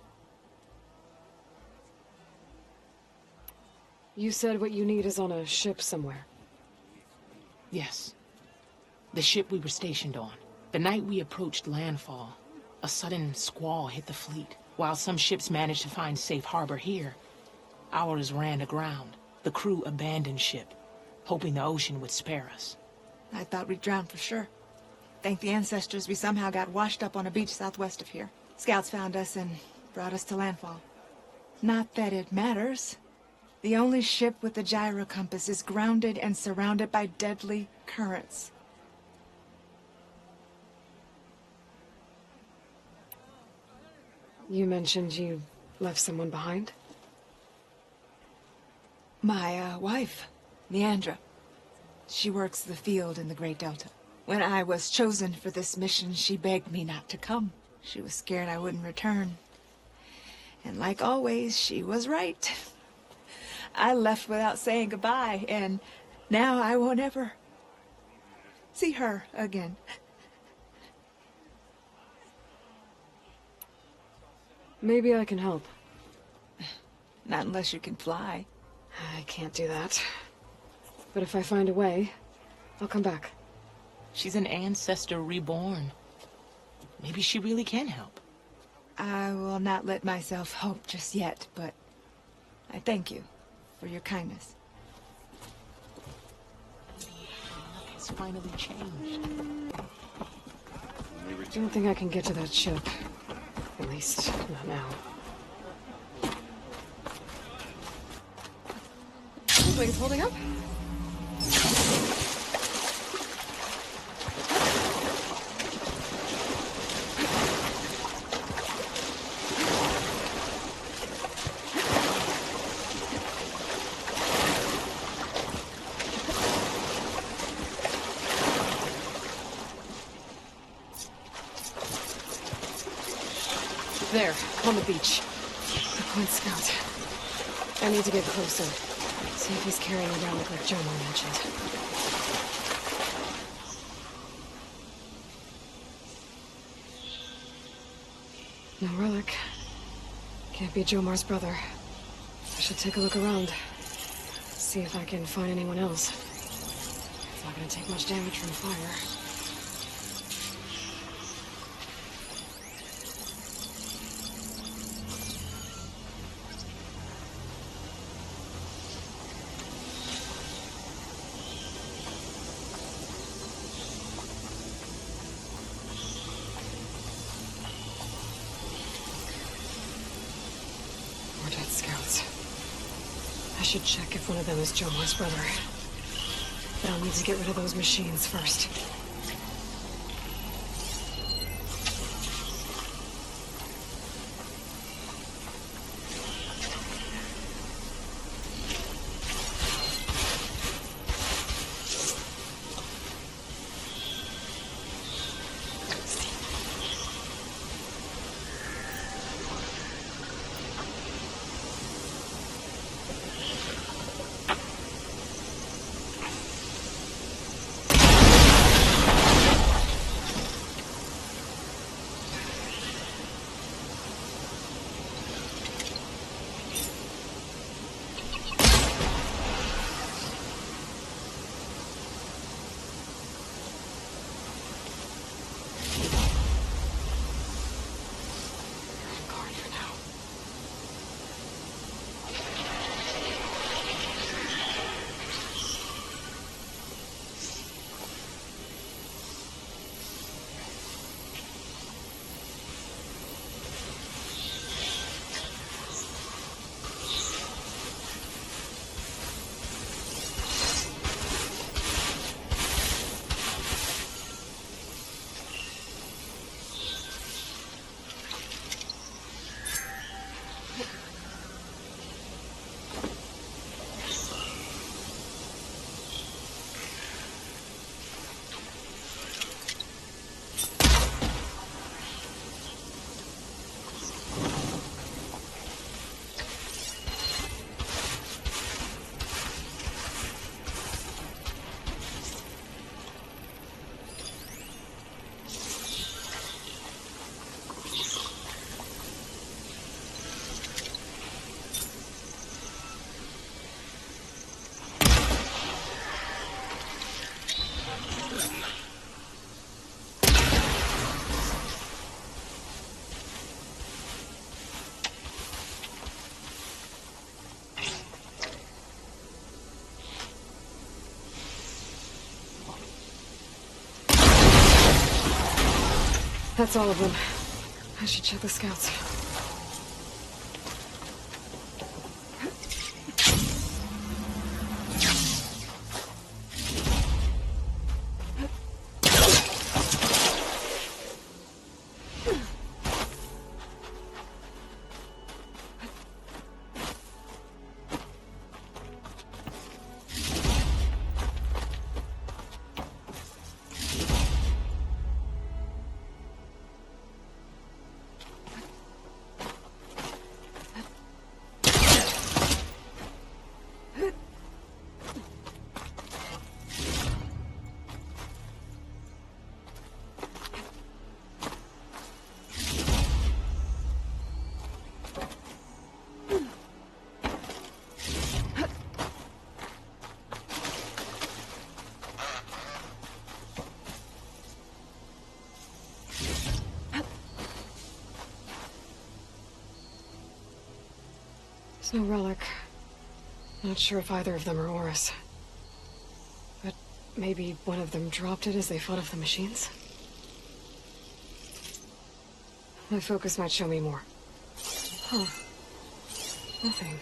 You said what you need is on a ship somewhere. Yes. The ship we were stationed on. The night we approached landfall, a sudden squall hit the fleet. While some ships managed to find safe harbor here, ours ran aground. The crew abandoned ship, hoping the ocean would spare us. I thought we'd drown for sure. Thank the ancestors we somehow got washed up on a beach southwest of here. Scouts found us and brought us to landfall. Not that it matters. The only ship with the gyro compass is grounded and surrounded by deadly currents. You mentioned you left someone behind? My wife, Leandra. She works the field in the Great Delta. When I was chosen for this mission, she begged me not to come. She was scared I wouldn't return. And like always, she was right. I left without saying goodbye, and now I won't ever see her again. Maybe I can help. Not unless you can fly. I can't do that. But if I find a way, I'll come back. She's an ancestor reborn. Maybe she really can help. I will not let myself hope just yet, but I thank you for your kindness. It's finally changed. I don't think I can get to that ship. At least, not now. Looks like it's holding up. There, on the beach. The point scout. I need to get closer. See if he's carrying a relic like Jomar mentioned. No relic. Can't be Jomar's brother. I should take a look around. See if I can find anyone else. It's not gonna take much damage from fire. Scouts. I should check if one of them is Jomar's brother. But I'll need to get rid of those machines first. That's all of them. I should check the scouts. No relic. Not sure if either of them are Oris. But maybe one of them dropped it as they fought off the machines? My focus might show me more. Huh. Nothing.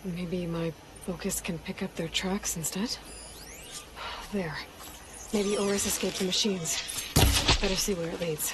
Maybe my focus can pick up their tracks instead? There. Maybe Oris escaped the machines. Better see where it leads.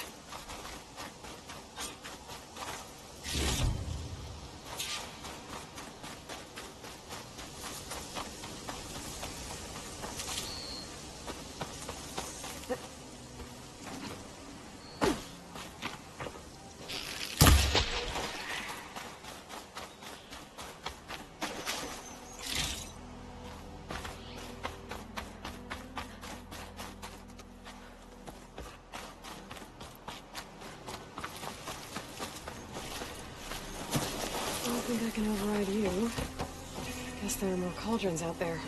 think I can override you. Guess there are more cauldrons out there.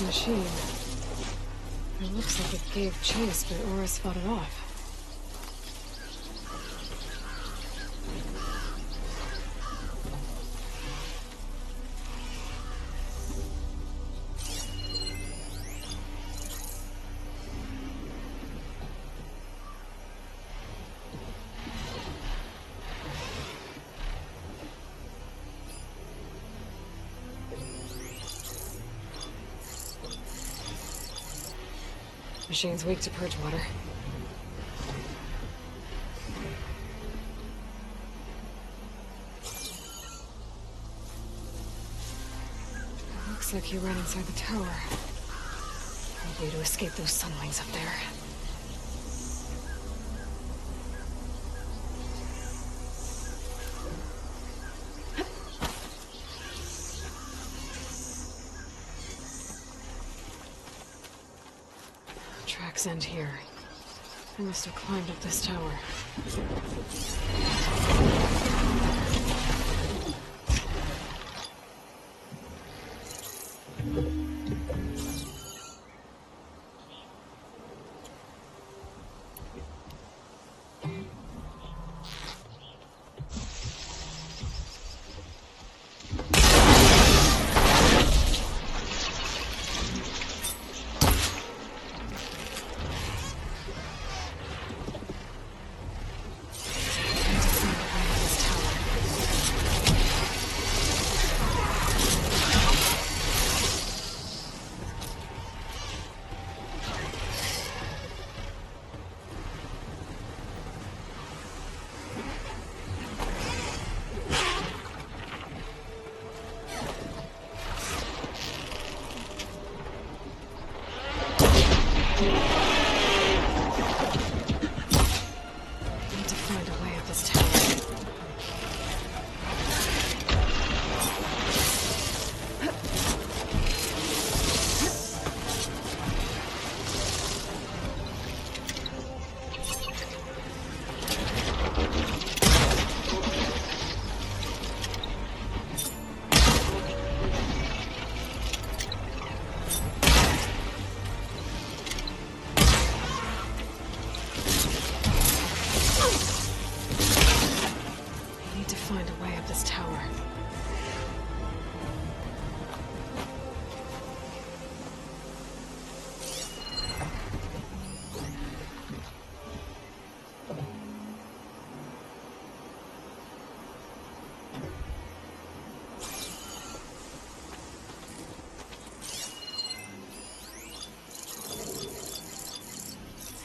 Machine. It looks like it gave chase, but Unoz fought it off. Machine's weak to purge water. It looks like he ran inside the tower. Probably to escape those sunwings up there. Tracks end here. I must have climbed up this tower.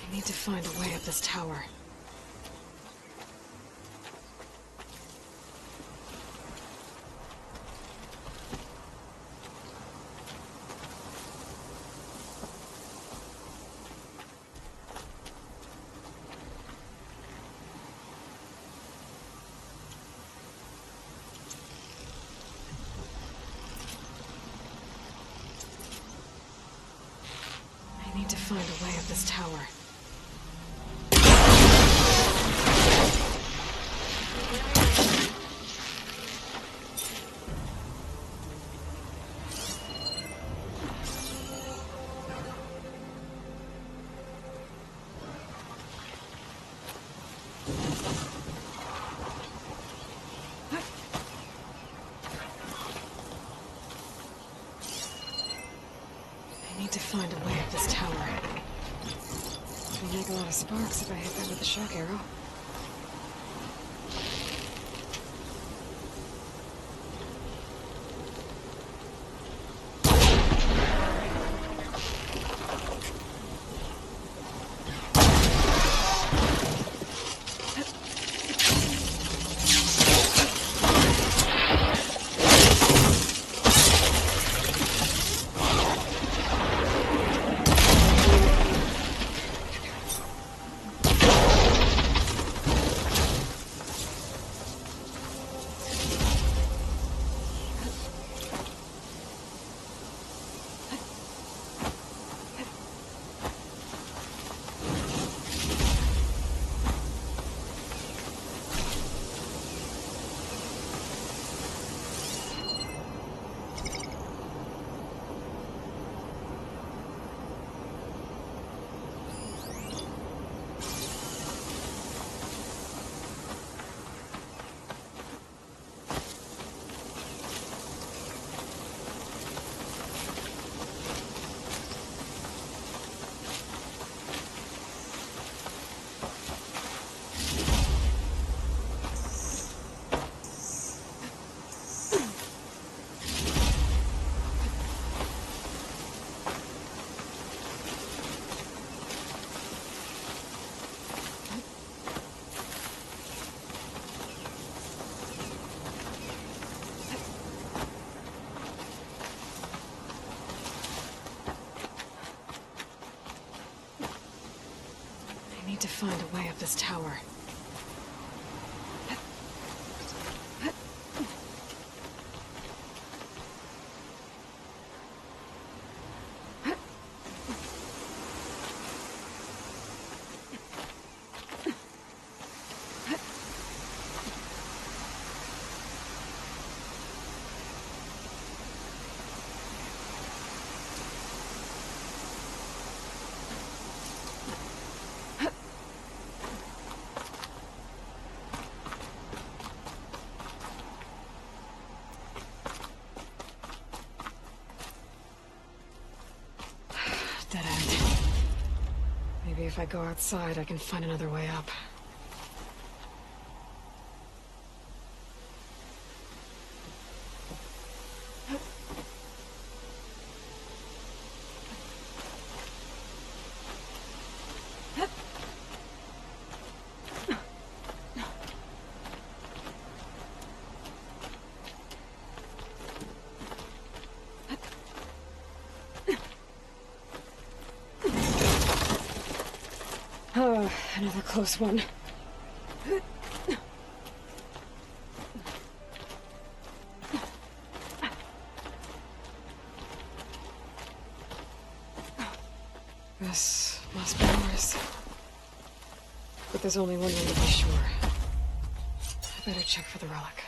I need to find a way up this tower. I need to find a way up this tower. I need to find a way up this tower. It'll make a lot of sparks if I hit them with a shock arrow. to find a way up this tower. Dead end. Maybe if I go outside, I can find another way up. Oh, another close one. This must be ours. But there's only one way to be sure. I better check for the relic.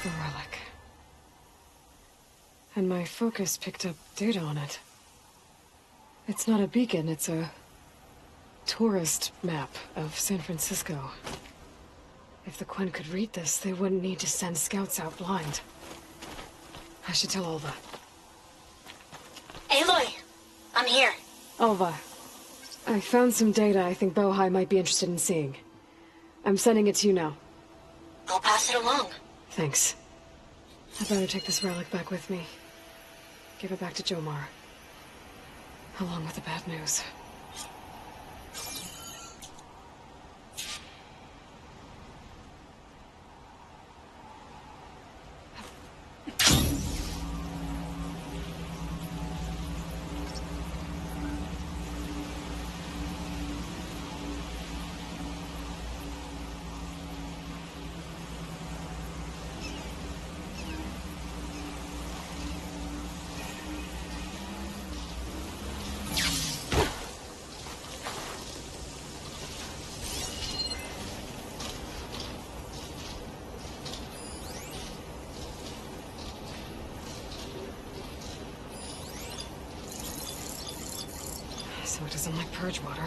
The relic. And my focus picked up data on it. It's not a beacon, it's a tourist map of San Francisco. If the Quen could read this, they wouldn't need to send scouts out blind. I should tell Alva. Aloy! I'm here. Alva, I found some data I think Bohai might be interested in seeing. I'm sending it to you now. I'll pass it along. Thanks. I better take this relic back with me. Give it back to Jomar. Along with the bad news. So it doesn't like purge water.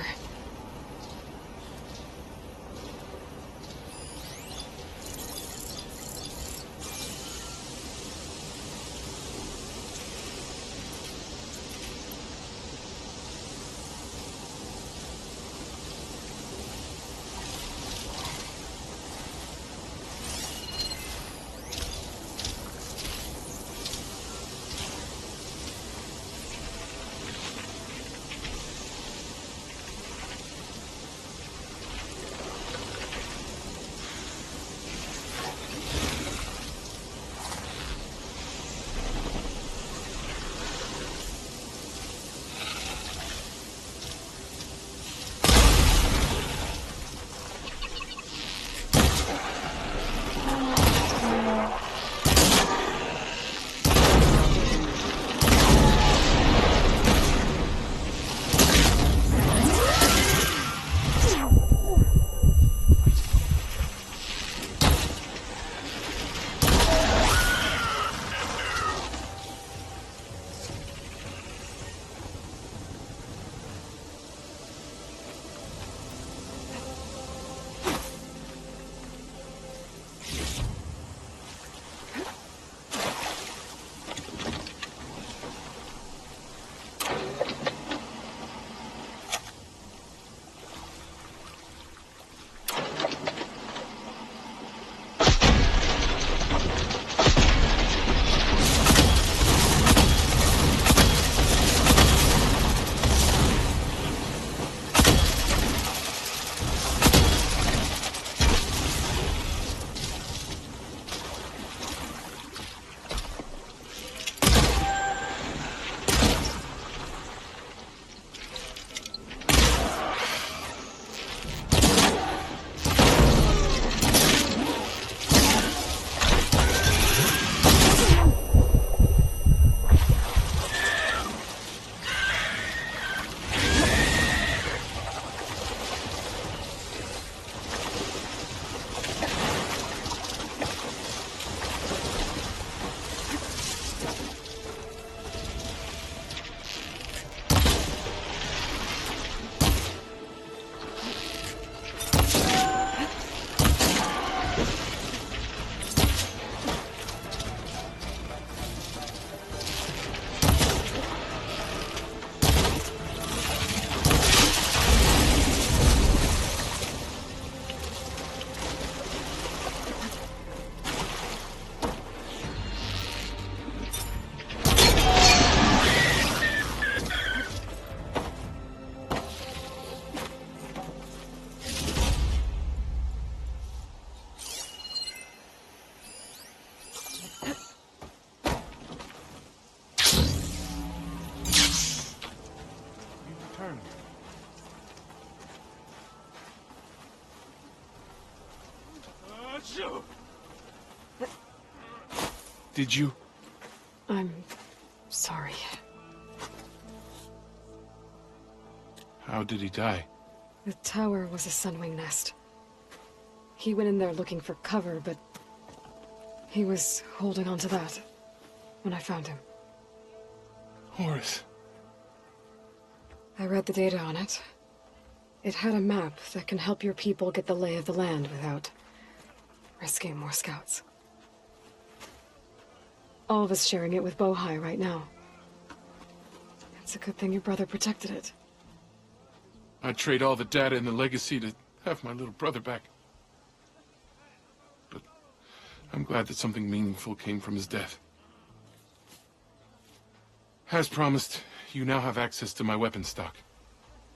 return. Did you? I'm sorry. How did he die? The tower was a sunwing nest. He went in there looking for cover, but he was holding on to that when I found him. Horace. I read the data on it. It had a map that can help your people get the lay of the land without risking more scouts. All of us sharing it with Bohai right now. It's a good thing your brother protected it. I'd trade all the data and the legacy to have my little brother back. But I'm glad that something meaningful came from his death. As promised, you now have access to my weapon stock.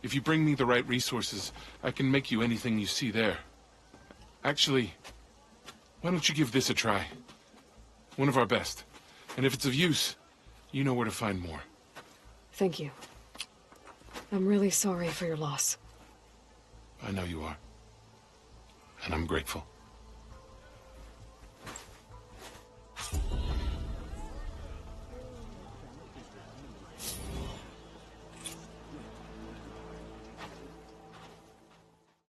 If you bring me the right resources, I can make you anything you see there. Actually, why don't you give this a try? One of our best. And if it's of use, you know where to find more. Thank you. I'm really sorry for your loss. I know you are. And I'm grateful.